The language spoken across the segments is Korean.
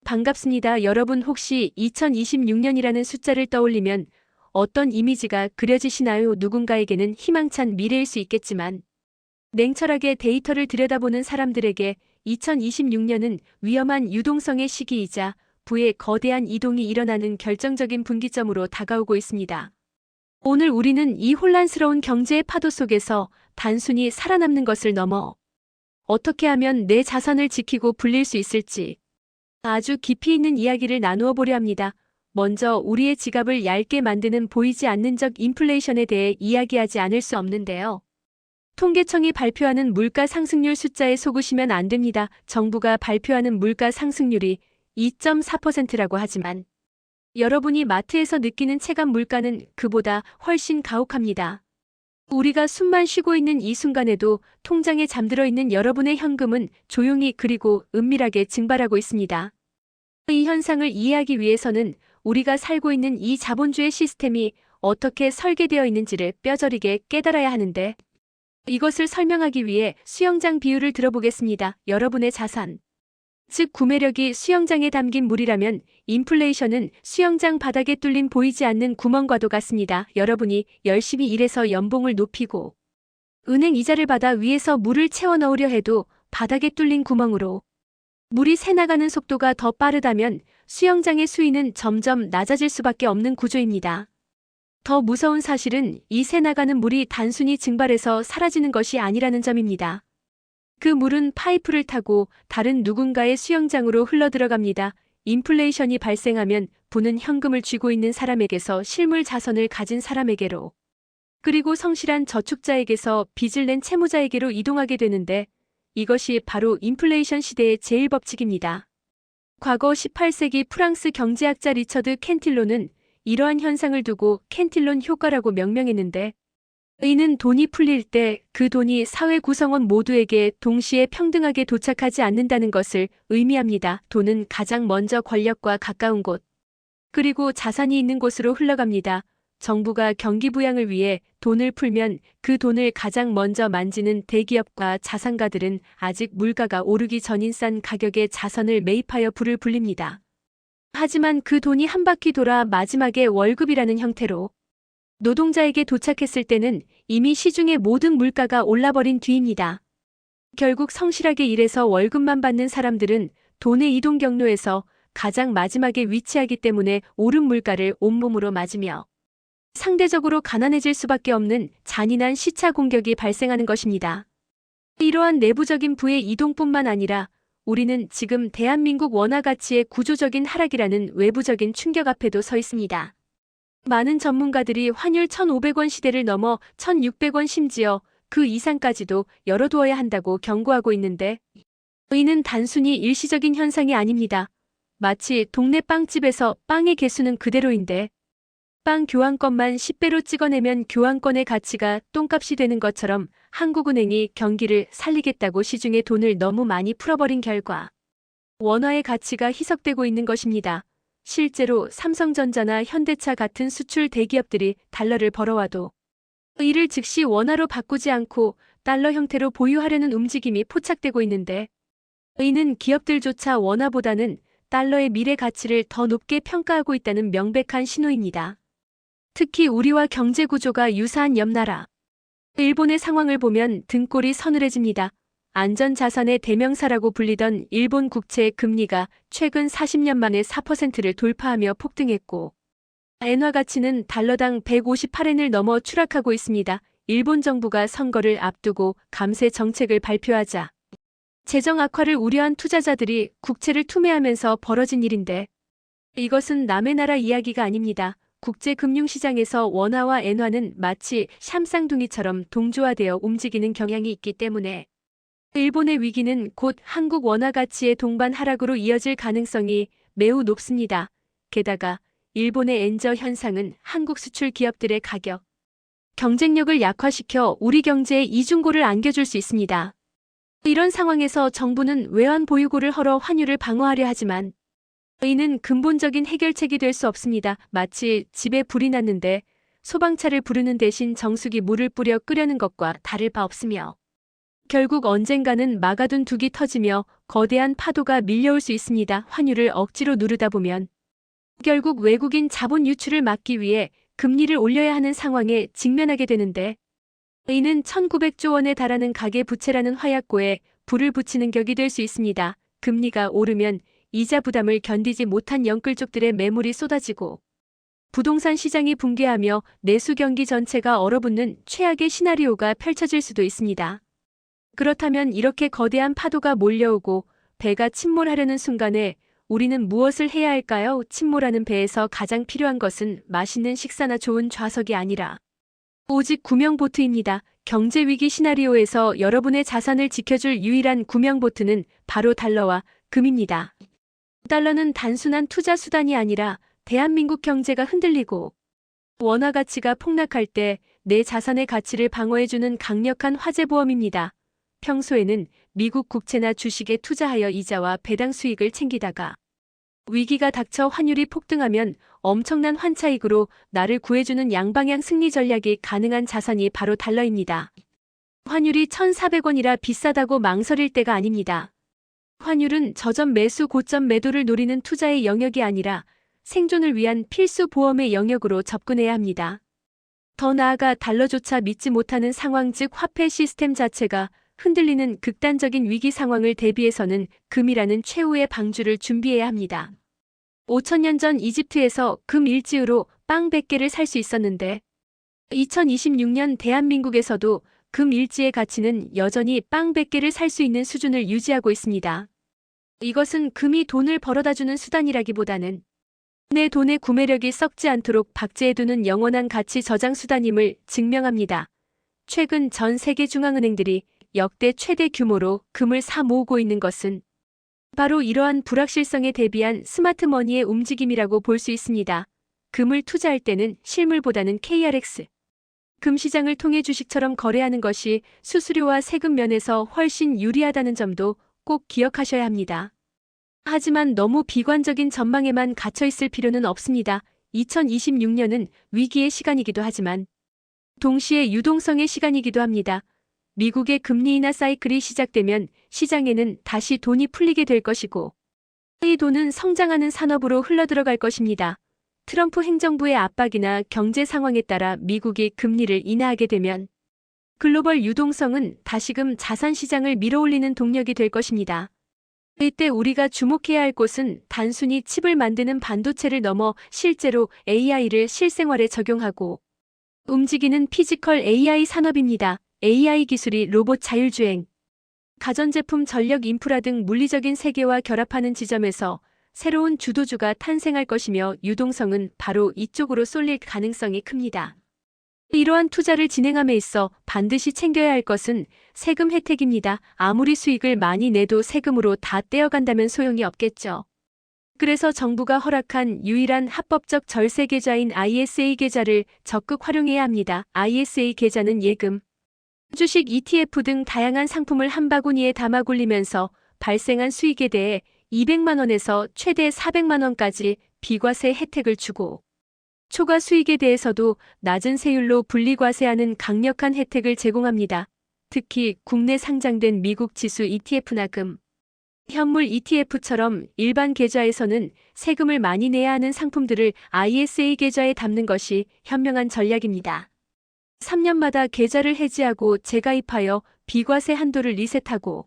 반갑습니다. 여러분 혹시 2026년이라는 숫자를 떠올리면 어떤 이미지가 그려지시나요? 누군가에게는 희망찬 미래일 수 있겠지만 냉철하게 데이터를 들여다보는 사람들에게 2026년은 위험한 유동성의 시기이자 부의 거대한 이동이 일어나는 결정적인 분기점으로 다가오고 있습니다. 오늘 우리는 이 혼란스러운 경제의 파도 속에서 단순히 살아남는 것을 넘어 어떻게 하면 내 자산을 지키고 불릴 수 있을지 아주 깊이 있는 이야기를 나누어 보려 합니다. 먼저 우리의 지갑을 얇게 만드는 보이지 않는 적 인플레이션에 대해 이야기하지 않을 수 없는데요. 통계청이 발표하는 물가 상승률 숫자에 속으시면 안 됩니다. 정부가 발표하는 물가 상승률이 2.4%라고 하지만 여러분이 마트에서 느끼는 체감 물가는 그보다 훨씬 가혹합니다. 우리가 숨만 쉬고 있는 이 순간에도 통장에 잠들어 있는 여러분의 현금은 조용히 그리고 은밀하게 증발하고 있습니다. 이 현상을 이해하기 위해서는 우리가 살고 있는 이 자본주의 시스템이 어떻게 설계되어 있는지를 뼈저리게 깨달아야 하는데, 이것을 설명하기 위해 수영장 비유를 들어보겠습니다. 여러분의 자산, 즉 구매력이 수영장에 담긴 물이라면 인플레이션은 수영장 바닥에 뚫린 보이지 않는 구멍과도 같습니다. 여러분이 열심히 일해서 연봉을 높이고 은행 이자를 받아 위에서 물을 채워 넣으려 해도 바닥에 뚫린 구멍으로 물이 새나가는 속도가 더 빠르다면 수영장의 수위는 점점 낮아질 수밖에 없는 구조입니다. 더 무서운 사실은 이 새나가는 물이 단순히 증발해서 사라지는 것이 아니라는 점입니다. 그 물은 파이프를 타고 다른 누군가의 수영장으로 흘러들어갑니다. 인플레이션이 발생하면 부는 현금을 쥐고 있는 사람에게서 실물 자선을 가진 사람에게로, 그리고 성실한 저축자에게서 빚을 낸 채무자에게로 이동하게 되는데, 이것이 바로 인플레이션 시대의 제1법칙입니다. 과거 18세기 프랑스 경제학자 리처드 캔틸론은 이러한 현상을 두고 캔틸론 효과라고 명명했는데, 이는 돈이 풀릴 때 그 돈이 사회 구성원 모두에게 동시에 평등하게 도착하지 않는다는 것을 의미합니다. 돈은 가장 먼저 권력과 가까운 곳, 그리고 자산이 있는 곳으로 흘러갑니다. 정부가 경기 부양을 위해 돈을 풀면 그 돈을 가장 먼저 만지는 대기업과 자산가들은 아직 물가가 오르기 전인 싼 가격의 자선을 매입하여 불을 불립니다. 하지만 그 돈이 한 바퀴 돌아 마지막에 월급이라는 형태로 노동자에게 도착했을 때는 이미 시중의 모든 물가가 올라버린 뒤입니다. 결국 성실하게 일해서 월급만 받는 사람들은 돈의 이동 경로에서 가장 마지막에 위치하기 때문에 오른 물가를 온몸으로 맞으며 상대적으로 가난해질 수밖에 없는 잔인한 시차 공격이 발생하는 것입니다. 이러한 내부적인 부의 이동뿐만 아니라 우리는 지금 대한민국 원화 가치의 구조적인 하락이라는 외부적인 충격 앞에도 서 있습니다. 많은 전문가들이 환율 1,500원 시대를 넘어 1,600원 심지어 그 이상까지도 열어두어야 한다고 경고하고 있는데, 이는 단순히 일시적인 현상이 아닙니다. 마치 동네 빵집에서 빵의 개수는 그대로인데 빵 교환권만 10배로 찍어내면 교환권의 가치가 똥값이 되는 것처럼 한국은행이 경기를 살리겠다고 시중에 돈을 너무 많이 풀어버린 결과 원화의 가치가 희석되고 있는 것입니다. 실제로 삼성전자나 현대차 같은 수출 대기업들이 달러를 벌어와도 이를 즉시 원화로 바꾸지 않고 달러 형태로 보유하려는 움직임이 포착되고 있는데, 이는 기업들조차 원화보다는 달러의 미래 가치를 더 높게 평가하고 있다는 명백한 신호입니다. 특히 우리와 경제 구조가 유사한 옆 나라 일본의 상황을 보면 등골이 서늘해집니다. 안전자산의 대명사라고 불리던 일본 국채의 금리가 최근 40년 만에 4%를 돌파하며 폭등했고, 엔화 가치는 달러당 158엔을 넘어 추락하고 있습니다. 일본 정부가 선거를 앞두고 감세 정책을 발표하자 재정 악화를 우려한 투자자들이 국채를 투매하면서 벌어진 일인데, 이것은 남의 나라 이야기가 아닙니다. 국제금융시장에서 원화와 엔화는 마치 샴쌍둥이처럼 동조화되어 움직이는 경향이 있기 때문에 일본의 위기는 곧 한국 원화 가치의 동반 하락으로 이어질 가능성이 매우 높습니다. 게다가 일본의 엔저 현상은 한국 수출 기업들의 가격, 경쟁력을 약화시켜 우리 경제에 이중고를 안겨줄 수 있습니다. 이런 상황에서 정부는 외환 보유고를 헐어 환율을 방어하려 하지만 이는 근본적인 해결책이 될 수 없습니다. 마치 집에 불이 났는데 소방차를 부르는 대신 정수기 물을 뿌려 끄려는 것과 다를 바 없으며, 결국 언젠가는 막아둔 둑이 터지며 거대한 파도가 밀려올 수 있습니다. 환율을 억지로 누르다 보면 결국 외국인 자본 유출을 막기 위해 금리를 올려야 하는 상황에 직면하게 되는데, 이는 1900조 원에 달하는 가계 부채라는 화약고에 불을 붙이는 격이 될 수 있습니다. 금리가 오르면 이자 부담을 견디지 못한 영끌족들의 매물이 쏟아지고 부동산 시장이 붕괴하며 내수 경기 전체가 얼어붙는 최악의 시나리오가 펼쳐질 수도 있습니다. 그렇다면 이렇게 거대한 파도가 몰려오고 배가 침몰하려는 순간에 우리는 무엇을 해야 할까요? 침몰하는 배에서 가장 필요한 것은 맛있는 식사나 좋은 좌석이 아니라 오직 구명보트입니다. 경제위기 시나리오에서 여러분의 자산을 지켜줄 유일한 구명보트는 바로 달러와 금입니다. 달러는 단순한 투자 수단이 아니라 대한민국 경제가 흔들리고 원화 가치가 폭락할 때 내 자산의 가치를 방어해주는 강력한 화재보험입니다. 평소에는 미국 국채나 주식에 투자하여 이자와 배당 수익을 챙기다가 위기가 닥쳐 환율이 폭등하면 엄청난 환차익으로 나를 구해주는 양방향 승리 전략이 가능한 자산이 바로 달러입니다. 환율이 1,400원이라 비싸다고 망설일 때가 아닙니다. 환율은 저점 매수 고점 매도를 노리는 투자의 영역이 아니라 생존을 위한 필수 보험의 영역으로 접근해야 합니다. 더 나아가 달러조차 믿지 못하는 상황, 즉 화폐 시스템 자체가 흔들리는 극단적인 위기 상황을 대비해서는 금이라는 최후의 방주를 준비해야 합니다. 5,000년 전 이집트에서 금 일지으로 빵 100개를 살 수 있었는데 2026년 대한민국에서도 금 일지의 가치는 여전히 빵 100개를 살 수 있는 수준을 유지하고 있습니다. 이것은 금이 돈을 벌어다주는 수단이라기보다는 내 돈의 구매력이 썩지 않도록 박제해두는 영원한 가치 저장 수단임을 증명합니다. 최근 전 세계 중앙은행들이 역대 최대 규모로 금을 사 모으고 있는 것은 바로 이러한 불확실성에 대비한 스마트머니의 움직임이라고 볼 수 있습니다. 금을 투자할 때는 실물보다는 KRX, 금 시장을 통해 주식처럼 거래하는 것이 수수료와 세금 면에서 훨씬 유리하다는 점도 꼭 기억하셔야 합니다. 하지만 너무 비관적인 전망에만 갇혀 있을 필요는 없습니다. 2026년은 위기의 시간이기도 하지만 동시에 유동성의 시간이기도 합니다. 미국의 금리 인하 사이클이 시작되면 시장에는 다시 돈이 풀리게 될 것이고 이 돈은 성장하는 산업으로 흘러들어갈 것입니다. 트럼프 행정부의 압박이나 경제 상황에 따라 미국이 금리를 인하하게 되면 글로벌 유동성은 다시금 자산 시장을 밀어올리는 동력이 될 것입니다. 이때 우리가 주목해야 할 곳은 단순히 칩을 만드는 반도체를 넘어 실제로 AI를 실생활에 적용하고 움직이는 피지컬 AI 산업입니다. AI 기술이 로봇 자율주행, 가전제품 전력 인프라 등 물리적인 세계와 결합하는 지점에서 새로운 주도주가 탄생할 것이며 유동성은 바로 이쪽으로 쏠릴 가능성이 큽니다. 이러한 투자를 진행함에 있어 반드시 챙겨야 할 것은 세금 혜택입니다. 아무리 수익을 많이 내도 세금으로 다 떼어간다면 소용이 없겠죠. 그래서 정부가 허락한 유일한 합법적 절세 계좌인 ISA 계좌를 적극 활용해야 합니다. ISA 계좌는 예금, 주식, ETF 등 다양한 상품을 한 바구니에 담아 굴리면서 발생한 수익에 대해 200만 원에서 최대 400만 원까지 비과세 혜택을 주고 초과 수익에 대해서도 낮은 세율로 분리과세하는 강력한 혜택을 제공합니다. 특히 국내 상장된 미국 지수 ETF나 금, 현물 ETF처럼 일반 계좌에서는 세금을 많이 내야 하는 상품들을 ISA 계좌에 담는 것이 현명한 전략입니다. 3년마다 계좌를 해지하고 재가입하여 비과세 한도를 리셋하고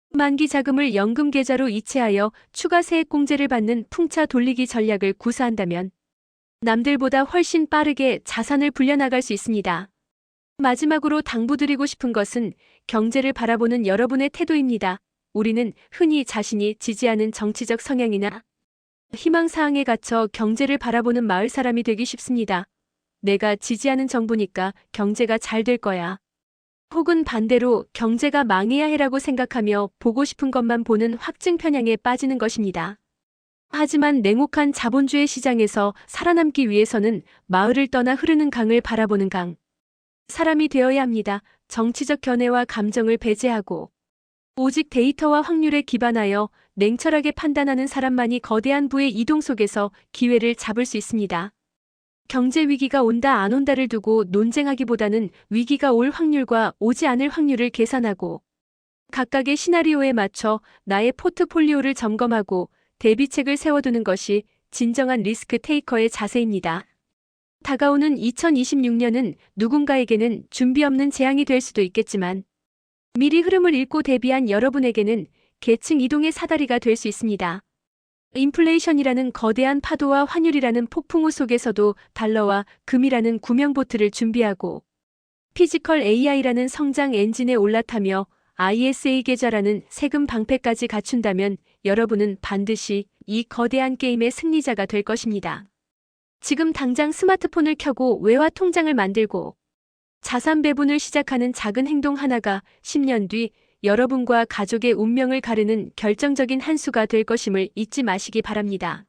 만기 자금을 연금 계좌로 이체하여 추가 세액 공제를 받는 풍차 돌리기 전략을 구사한다면 남들보다 훨씬 빠르게 자산을 불려나갈 수 있습니다. 마지막으로 당부드리고 싶은 것은 경제를 바라보는 여러분의 태도입니다. 우리는 흔히 자신이 지지하는 정치적 성향이나 희망사항에 갇혀 경제를 바라보는 마을 사람이 되기 쉽습니다. 내가 지지하는 정부니까 경제가 잘 될 거야. 혹은 반대로 경제가 망해야 해라고 생각하며 보고 싶은 것만 보는 확증 편향에 빠지는 것입니다. 하지만 냉혹한 자본주의 시장에서 살아남기 위해서는 마을을 떠나 흐르는 강을 바라보는 사람이 되어야 합니다. 정치적 견해와 감정을 배제하고 오직 데이터와 확률에 기반하여 냉철하게 판단하는 사람만이 거대한 부의 이동 속에서 기회를 잡을 수 있습니다. 경제 위기가 온다 안 온다를 두고 논쟁하기보다는 위기가 올 확률과 오지 않을 확률을 계산하고 각각의 시나리오에 맞춰 나의 포트폴리오를 점검하고 대비책을 세워두는 것이 진정한 리스크 테이커의 자세입니다. 다가오는 2026년은 누군가에게는 준비 없는 재앙이 될 수도 있겠지만 미리 흐름을 읽고 대비한 여러분에게는 계층 이동의 사다리가 될 수 있습니다. 인플레이션이라는 거대한 파도와 환율이라는 폭풍우 속에서도 달러와 금이라는 구명보트를 준비하고 피지컬 AI라는 성장 엔진에 올라타며 ISA 계좌라는 세금 방패까지 갖춘다면 여러분은 반드시 이 거대한 게임의 승리자가 될 것입니다. 지금 당장 스마트폰을 켜고 외화 통장을 만들고 자산 배분을 시작하는 작은 행동 하나가 10년 뒤 여러분과 가족의 운명을 가르는 결정적인 한 수가 될 것임을 잊지 마시기 바랍니다.